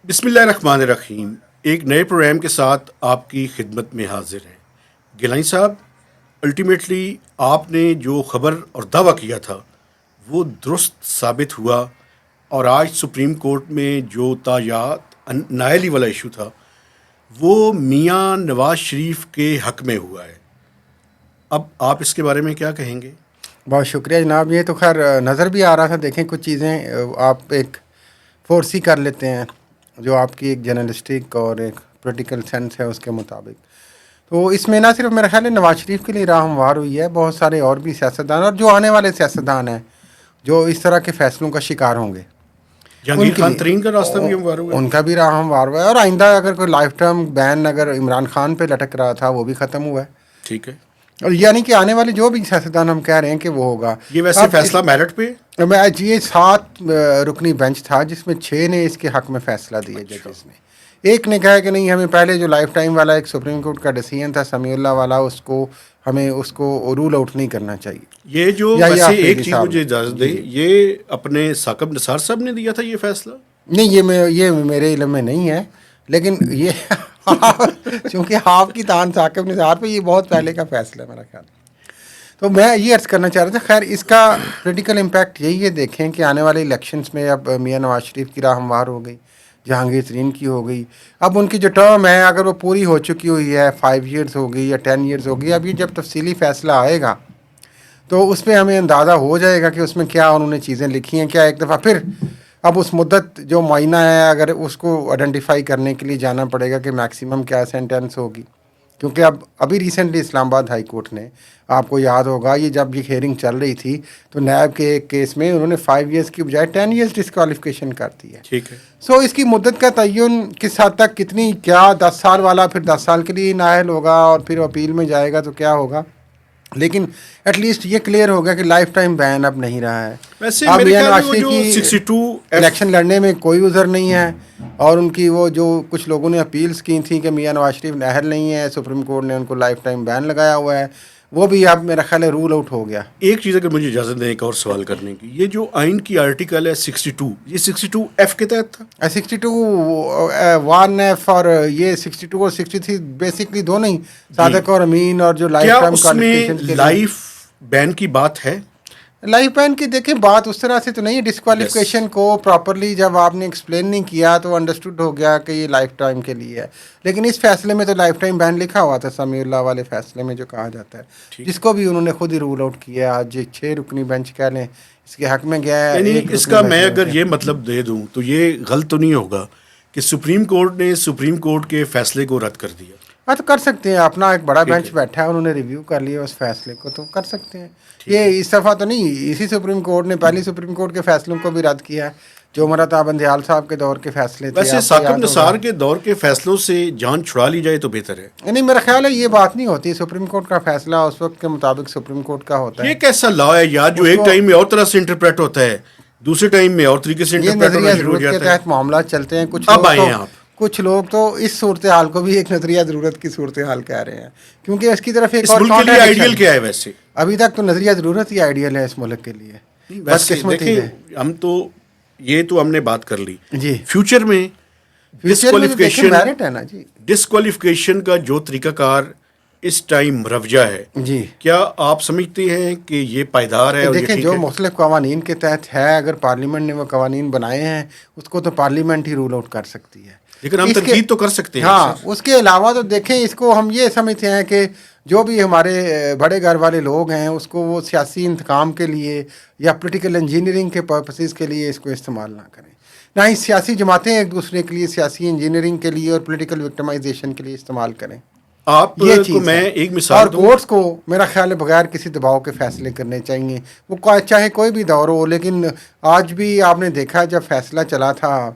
بسم اللہ الرحمن الرحیم. ایک نئے پروگرام کے ساتھ آپ کی خدمت میں حاضر ہیں. گیلانی صاحب، الٹیمیٹلی آپ نے جو خبر اور دعویٰ کیا تھا وہ درست ثابت ہوا، اور آج سپریم کورٹ میں جو تایات نائلی والا ایشو تھا وہ میاں نواز شریف کے حق میں ہوا ہے. اب آپ اس کے بارے میں کیا کہیں گے؟ بہت شکریہ جناب. یہ تو خیر نظر بھی آ رہا تھا. دیکھیں کچھ چیزیں آپ ایک فورسی کر لیتے ہیں جو آپ کی ایک جرنلسٹک اور ایک پولیٹیکل سینس ہے اس کے مطابق. تو اس میں نہ صرف میرا خیال ہے نواز شریف کے لیے راہ ہموار ہوئی ہے، بہت سارے اور بھی سیاستدان اور جو آنے والے سیاستدان ہیں جو اس طرح کے فیصلوں کا شکار ہوں گے، جہانگیر خان ترین کا راستہ بھی ہموار ہوا ہے، ان کا بھی راہ ہموار ہوا ہے. اور آئندہ اگر کوئی لائف ٹرم بین اگر عمران خان پہ لٹک رہا تھا وہ بھی ختم ہوا ہے. ٹھیک ہے. اور یعنی کہ آنے والے جو بھی سیاستدان ہم کہہ رہے ہیں کہ وہ ہوگا. یہ ویسے فیصلہ میرٹ پہ یہ 7 رکنی بینچ تھا جس میں 6 نے اس کے حق میں فیصلہ دیا ججز نے. ایک نے کہا کہ نہیں، ہمیں پہلے جو لائف ٹائم والا ایک سپریم کورٹ کا ڈیسیژن تھا سمیع اللہ والا، ہمیں اس کو رول آؤٹ نہیں کرنا چاہیے. یہ جو ویسے ایک چیز مجھے اجازت دیں، یہ اپنے ثاقب نثار صاحب نے دیا تھا یہ فیصلہ؟ نہیں، یہ میرے علم میں نہیں ہے، لیکن یہ چونکہ آپ کی تان ثاقب نثار پہ یہ بہت پہلے کا فیصلہ ہے میرا خیال. تو میں یہ عرض کرنا چاہ رہا تھا، خیر اس کا پولیٹیکل امپیکٹ یہی ہے. دیکھیں کہ آنے والے الیکشنز میں اب میاں نواز شریف کی راہ ہموار ہو گئی، جہانگیر ترین کی ہو گئی. اب ان کی جو ٹرم ہے اگر وہ پوری ہو چکی ہوئی ہے، 5 ایئرز ہو گئی یا 10 ایئرز ہو گئی، اب یہ جب تفصیلی فیصلہ آئے گا تو اس پہ ہمیں اندازہ ہو جائے گا کہ اس میں کیا انہوں نے چیزیں لکھی ہیں. کیا ایک دفعہ پھر اب اس مدت جو معینہ ہے اگر اس کو آئیڈینٹیفائی کرنے کے لیے جانا پڑے گا کہ میکسیمم کیا سینٹینس ہوگی. کیونکہ ابھی ریسنٹلی اسلام آباد ہائی کورٹ نے، آپ کو یاد ہوگا، یہ جب یہ ہیئرنگ چل رہی تھی تو نیب کے ایک کیس میں انہوں نے 5 ایئرز کی بجائے 10 ایئرز ڈسکوالیفیکیشن کر دی ہے. ٹھیک ہے. سو اس کی مدت کا تعین کس حد تک، کتنی، کیا 10 سال والا پھر 10 سال کے لیے نااہل ہوگا اور پھر اپیل میں جائے گا تو کیا ہوگا. لیکن ایٹ لیسٹ یہ کلیئر ہو گیا کہ لائف ٹائم بین اب نہیں رہا ہے. ویسے اب میرے میاں خیال نواز میں وہ شریف جو کی الیکشن لڑنے میں کوئی عذر نہیں ہے، اور ان کی وہ جو کچھ لوگوں نے اپیلز کی تھیں کہ میاں نواز شریف اہل نہیں ہے، سپریم کورٹ نے ان کو لائف ٹائم بین لگایا ہوا ہے، وہ بھی اب میرا خیال ہے رول آؤٹ ہو گیا. ایک چیز اگر مجھے اجازت دیں ایک اور سوال کرنے کی، یہ جو آئین کی آرٹیکل ہے 62، یہ 62F کے تحت تھا؟ 62(1)F اور یہ 62 اور 63 بیسکلی دونوں ہی صادق اور امین اور جو لائف ٹائم کوالیفیکیشن کے لیے لائف بین کی بات ہے؟ لائف بین کی دیکھیں بات اس طرح سے تو نہیں ہے. ڈسکوالیفیکیشن کو پراپرلی جب آپ نے ایکسپلین نہیں کیا تو انڈرسٹوڈ ہو گیا کہ یہ لائف ٹائم کے لیے ہے. لیکن اس فیصلے میں تو لائف ٹائم بین لکھا ہوا تھا، سمیع اللہ والے فیصلے میں جو کہا جاتا ہے، جس کو بھی انہوں نے خود ہی رول آؤٹ کیا. آج 6 رکنی بینچ کہہ لیں اس کے حق میں گیا ہے. یعنی اس کا میں اگر یہ مطلب دے دوں تو یہ غلط تو نہیں ہوگا کہ سپریم کورٹ نے سپریم کورٹ کے فیصلے کو رد کر دیا؟ ہاں تو کر سکتے ہیں، اپنا ایک بڑا بینچ بیٹھا ہے، انہوں نے ریویو کر لیا اس فیصلے کو، تو کر سکتے ہیں. یہ اس دفعہ تو نہیں، اسی سپریم کورٹ نے پہلی سپریم کورٹ کے فیصلوں کو بھی رد کیا، جو مرتا بندیال صاحب کے دور کے فیصلے تھے. ویسے ثاقب نثار کے دور کے فیصلوں سے جان چھڑا لی جائے تو بہتر ہے. نہیں، میرا خیال ہے یہ بات نہیں ہوتی. سپریم کورٹ کا فیصلہ اس وقت کے مطابق سپریم کورٹ کا ہوتا ہے. یہ کیسا لا ہے یار جو ایک ٹائم میں اور طرح سے انٹرپریٹ ہوتا ہے، دوسرے ٹائم میں اور طریقے سے انٹرپریٹ ہونا شروع ہو جاتا ہے. یہ نظریہ ضرورت کے تحت معاملات چلتے ہیں. اب آئے ہیں آپ. کچھ لوگ تو اس صورتحال کو بھی ایک نظریہ ضرورت کی صورتحال کہہ رہے ہیں، کیونکہ اس کی طرف ایک اور ملک کے لیے آئیڈیل کیا ہے؟ ویسے ابھی تک تو نظریہ ضرورت ہی آئیڈیل ہے اس ملک کے لیے. ویسے دیکھیں ہم تو یہ تو ہم نے بات کر لی جی. فیوچر میں ڈسکوالیفیکیشن کا جو طریقہ کار اس ٹائم مروجہ ہے، جی، کیا آپ سمجھتے ہیں کہ یہ پائیدار ہے؟ دیکھیں جو مختلف قوانین کے تحت ہے، اگر پارلیمنٹ نے وہ قوانین بنائے ہیں اس کو تو پارلیمنٹ ہی رول آؤٹ کر سکتی ہے. لیکن ہم تنقید تو کر سکتے ہیں. ہاں، اس کے علاوہ تو دیکھیں اس کو ہم یہ سمجھتے ہیں کہ جو بھی ہمارے بڑے گھر والے لوگ ہیں اس کو وہ سیاسی انتقام کے لیے یا پولیٹیکل انجینئرنگ کے پرپسز کے لیے اس کو استعمال نہ کریں. نہ ہی سیاسی جماعتیں ایک دوسرے کے لیے سیاسی انجینئرنگ کے لیے اور پولیٹیکل وکٹمائزیشن کے لیے استعمال کریں. آپ کو میں ایک مثال اور کورٹس کو میرا خیال ہے بغیر کسی دباؤ کے فیصلے کرنے چاہیے، وہ چاہے کوئی بھی دور ہو. لیکن آج بھی آپ نے دیکھا جب فیصلہ چلا تھا،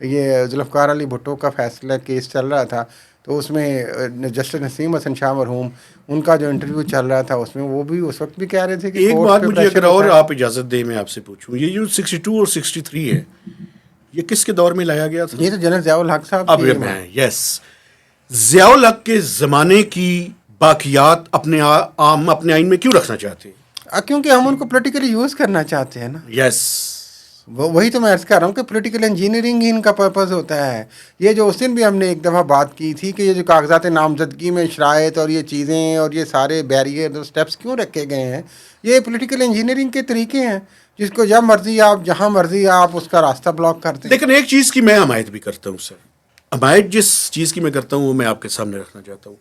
یہ ذوالفقار علی بھٹو کا فیصلہ کیس چل رہا تھا، تو اس میں جسٹس نسیم حسن شاہ مرحوم ان کا جو انٹرویو چل رہا تھا اس میں وہ بھی اس وقت بھی کہہ رہے تھے کہ ایک بات مجھے اگر اور آپ اجازت دیں میں آپ سے پوچھوں، یہ جو 62 اور 63 ہے یہ کس کے دور میں لایا گیا تھا؟ یہ تو جنرل ضیاء الحق صاحب اب یس ضیاء الحق کے زمانے کی باقیات اپنے آئین میں کیوں رکھنا چاہتے ہیں؟ کیونکہ ہم ان کو پولیٹیکلی یوز کرنا چاہتے ہیں نا. یس، وہی تو میں عرض کر رہا ہوں کہ پولیٹیکل انجینئرنگ ہی ان کا پرپز ہوتا ہے. یہ جو اس دن بھی ہم نے ایک دفعہ بات کی تھی کہ یہ جو کاغذات نامزدگی میں شرائط اور یہ چیزیں اور یہ سارے بیریئر اور سٹیپس کیوں رکھے گئے ہیں، یہ پولیٹیکل انجینئرنگ کے طریقے ہیں جس کو جب مرضی آپ جہاں مرضی آپ اس کا راستہ بلاک کر دیں. لیکن ایک چیز کی میں حمایت بھی کرتا ہوں سر. حمایت جس چیز کی میں کرتا ہوں وہ میں آپ کے سامنے رکھنا چاہتا ہوں.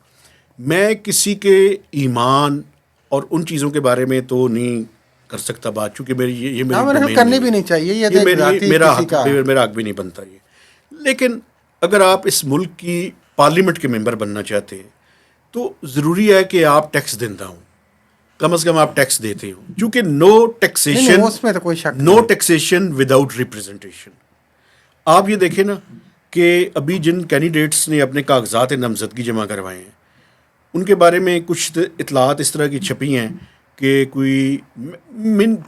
میں کسی کے ایمان اور ان چیزوں کے بارے میں تو نہیں کر سکتا بات، چونکہ یہ میری کرنی بھی نہیں چاہیے، یہ میرا حق بھی نہیں بنتا یہ. لیکن اگر آپ اس ملک کی پارلیمنٹ کے ممبر بننا چاہتے ہیں تو ضروری ہے کہ آپ ٹیکس دہندہ ہوں، کم از کم آپ ٹیکس دیتے ہو، کیونکہ نو ٹیکسیشن وداؤٹ ریپرزنٹیشن. آپ یہ دیکھیں نا کہ ابھی جن کینڈیڈیٹس نے اپنے کاغذات نامزدگی جمع کروائے ہیں ان کے بارے میں کچھ اطلاعات اس طرح کی چھپی ہیں کہ کوئی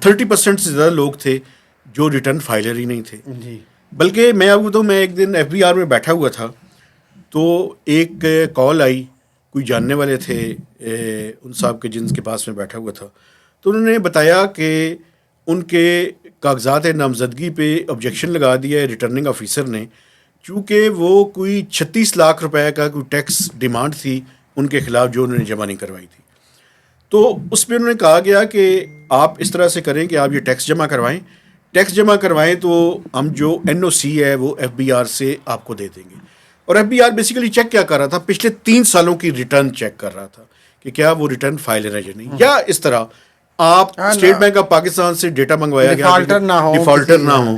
30% سے زیادہ لوگ تھے جو ریٹرن فائلر ہی نہیں تھے. جی. بلکہ میں آپ کو تو میں ایک دن FBR میں بیٹھا ہوا تھا تو ایک کال آئی، کوئی جاننے والے تھے ان صاحب کے جن کے پاس میں بیٹھا ہوا تھا، تو انہوں نے بتایا کہ ان کے کاغذات نامزدگی پہ آبجیکشن لگا دیا ہے ریٹرننگ آفیسر نے، چونکہ وہ کوئی 36 لاکھ روپے کا کوئی ٹیکس ڈیمانڈ تھی ان کے خلاف جو انہوں نے جمع نہیں کروائی تھی. تو اس پہ انہوں نے کہا گیا کہ آپ اس طرح سے کریں کہ آپ یہ ٹیکس جمع کروائیں تو ہم جو NOC ہے وہ FBR سے آپ کو دے دیں گے. اور FBR بیسیکلی چیک کیا کر رہا تھا، پچھلے 3 سالوں کی ریٹرن چیک کر رہا تھا کہ کیا وہ ریٹرن فائلر ہے یا نہیں. یا اس طرح آپ اسٹیٹ بینک آف پاکستان سے ڈیٹا منگوایا گیا ڈیفالٹر نہ ہو،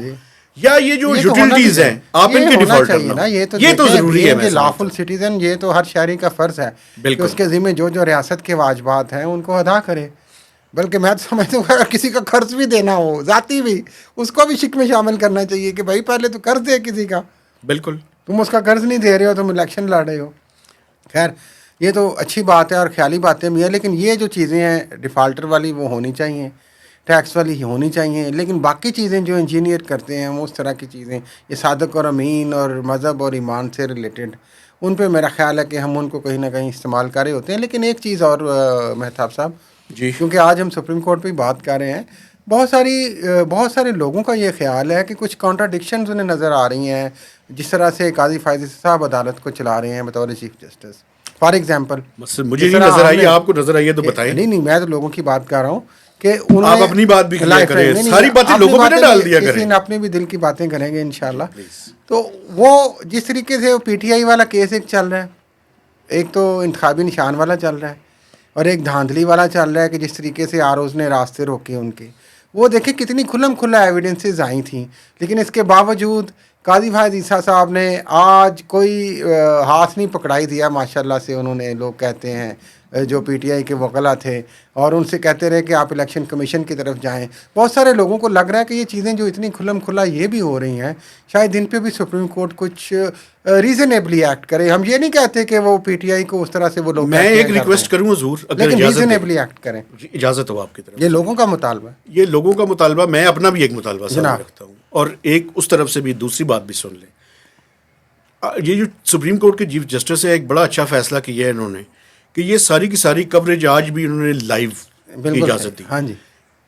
یا یہ جو یوٹیلٹیز ہیں آپ ان کے ڈیفالٹر نہ ہو. یہ تو ضروری ہے. لافل سٹیزن، یہ تو ہر شہری کا فرض ہے کہ اس کے ذمہ جو ریاست کے واجبات ہیں ان کو ادا کرے. بلکہ میں تو سمجھتا ہوں اگر کسی کا قرض بھی دینا ہو ذاتی بھی، اس کو بھی شک میں شامل کرنا چاہیے کہ بھائی پہلے تو قرض دے کسی کا. بالکل. تم اس کا قرض نہیں دے رہے ہو، تم الیکشن لڑ رہے ہو. خیر یہ تو اچھی بات ہے اور خیالی باتیں بھی ہیں، لیکن یہ جو چیزیں ہیں ڈیفالٹر والی وہ ہونی چاہیے، ٹیکس والی ہونی چاہیے. لیکن باقی چیزیں جو انجینئر کرتے ہیں وہ اس طرح کی چیزیں، یہ صادق اور امین اور مذہب اور ایمان سے ریلیٹڈ، ان پہ میرا خیال ہے کہ ہم ان کو کہیں نہ کہیں استعمال کر رہے ہوتے ہیں. لیکن ایک چیز اور مہتاب صاحب جی، کیونکہ آج ہم سپریم کورٹ پہ بات کر رہے ہیں، بہت سارے لوگوں کا یہ خیال ہے کہ کچھ کانٹراڈکشنز انہیں نظر آ رہی ہیں جس طرح سے قاضی فائز صاحب عدالت کو چلا رہے ہیں بطور چیف جسٹس. فار ایگزامپل مجھے نہیں نظر آئی، آپ کو نظر آئی ہے تو بتائیں. نہیں میں تو لوگوں کی بات کر رہا ہوں کہ آپ اپنی بات بھی کلیئر کریں، ساری باتیں لوگوں پہ نہ ڈال دیا کریں. اپنی بھی دل کی باتیں کریں گے انشاءاللہ. تو وہ جس طریقے سے PTI والا کیس ایک چل رہا ہے، ایک تو انتخابی نشان والا چل رہا ہے اور ایک دھاندلی والا چل رہا ہے کہ جس طریقے سے ROs نے راستے روکے ان کے، وہ دیکھیں کتنی کھلم کھلا ایویڈنسز آئی تھیں. لیکن اس کے باوجود قاضی فائز عیسیٰ صاحب نے آج کوئی ہاتھ نہیں پکڑائی دیا ماشاءاللہ سے. انہوں نے، لوگ کہتے ہیں جو PTI کے وکلاء تھے، اور ان سے کہتے رہے کہ آپ الیکشن کمیشن کی طرف جائیں. بہت سارے لوگوں کو لگ رہا ہے کہ یہ چیزیں جو اتنی کھلم کھلا یہ بھی ہو رہی ہیں، شاید ان پہ بھی سپریم کورٹ کچھ ریزنیبلی ایکٹ کرے. ہم یہ نہیں کہتے کہ وہ PTI کو اس طرح سے وہ لوگ، میں ایک ریکویسٹ کروں حضور، لیکن ریزنیبلی ایکٹ کریں. اجازت ہو آپ کی طرف؟ یہ لوگوں کا مطالبہ ہے. یہ لوگوں کا مطالبہ، میں اپنا بھی ایک مطالبہ سامنے رکھتا ہوں اور ایک اس طرف سے بھی دوسری بات بھی سن لیں. یہ جو سپریم کورٹ کے چیف جسٹس ہے، ایک بڑا اچھا فیصلہ کیا ہے انہوں نے کہ یہ ساری کی ساری کوریج آج بھی انہوں نے لائیو کی اجازت دی. ہاں جی.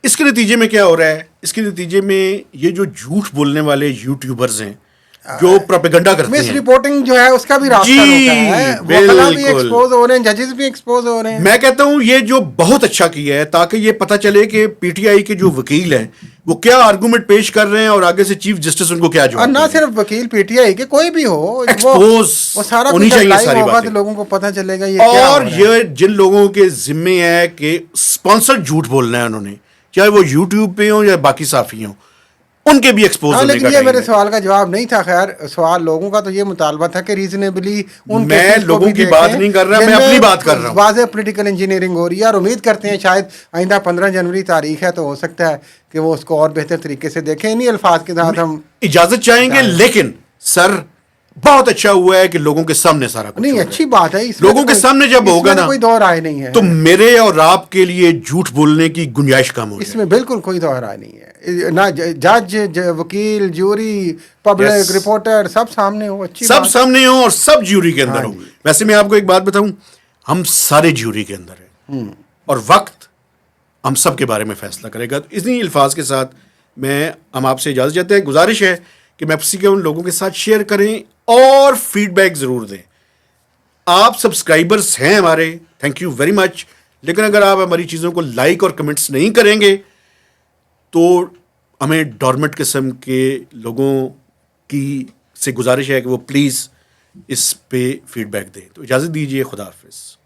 اس کے نتیجے میں کیا ہو رہا ہے؟ اس کے نتیجے میں یہ جو جھوٹ بولنے والے یوٹیوبرز ہیں جو پروپیگنڈا کرتے ہیں، مس رپورٹنگ جو ہے اس کا بھی راستہ روکا ہے. وکلاء بھی ایکسپوز ہو رہے ہیں، ججز بھی ایکسپوز ہو رہے ہیں. میں کہتا ہوں یہ جو بہت اچھا کیا ہے تاکہ یہ پتہ چلے کہ PTI کے جو وکیل ہیں وہ کیا آرگومنٹ پیش کر رہے ہیں اور آگے سے چیف جسٹس ان کو کیا جواب. اور نہ صرف وکیل PTI کے، کوئی بھی ہو، ایکسپوز وہ سارا ہونی چاہیے ساری ہوگا باتیں، تو لوگوں کو پتہ چلے گا یہ کیا ہو اور رہا ہے. یہ جن لوگوں کے ذمے ہے کہ اسپانسر جھوٹ بولنا ہے انہوں نے، چاہے وہ یوٹیوب پہ ہوں یا باقی صحافی ہوں، ان کے بھی ایکسپوز ہونے کا. لیکن یہ میرے سوال کا جواب نہیں تھا. خیر سوال لوگوں کا تو یہ مطالبہ تھا کہ ریزنیبلی ان، میں لوگوں کی بات نہیں کر رہا، میں اپنی بات کر رہا ہوں. واضح پولیٹیکل انجینئرنگ ہو رہی ہے اور امید کرتے ہیں شاید آئندہ 15 جنوری تاریخ ہے تو ہو سکتا ہے کہ وہ اس کو اور بہتر طریقے سے دیکھیں. انہی الفاظ کے ساتھ ہم اجازت چاہیں گے. لیکن سر بہت اچھا ہوا ہے کہ لوگوں کے سامنے سارا کچھ نہیں، اچھی بات ہے. لوگوں کے سامنے جب ہوگا نا کوئی دو رائے نہیں ہے تو میرے اور آپ کے لیے جھوٹ بولنے کی گنجائش کم ہو. اس میں بالکل کوئی دو رائے نہیں ہے. نہ جج، وکیل، جوری، پبلک، رپورٹر سب سامنے ہو، اچھی سب سامنے ہوں اور سب جیوری کے اندر ہوں. ویسے میں آپ کو ایک بات بتاؤں، ہم سارے جیوری کے اندر ہیں اور وقت ہم سب کے بارے میں فیصلہ کرے گا. تو اسی الفاظ کے ساتھ ہم آپ سے اجازت چاہتے ہیں. گزارش ہے کہ میپسی کے ان لوگوں کے ساتھ شیئر کریں اور فیڈ بیک ضرور دیں. آپ سبسکرائبرز ہیں ہمارے, تھینک یو ویری مچ. لیکن اگر آپ ہماری چیزوں کو لائک اور کمنٹس نہیں کریں گے تو ہمیں ڈورمنٹ قسم کے لوگوں کی سے گزارش ہے کہ وہ پلیز اس پہ فیڈ بیک دیں. تو اجازت دیجیے, خدا حافظ.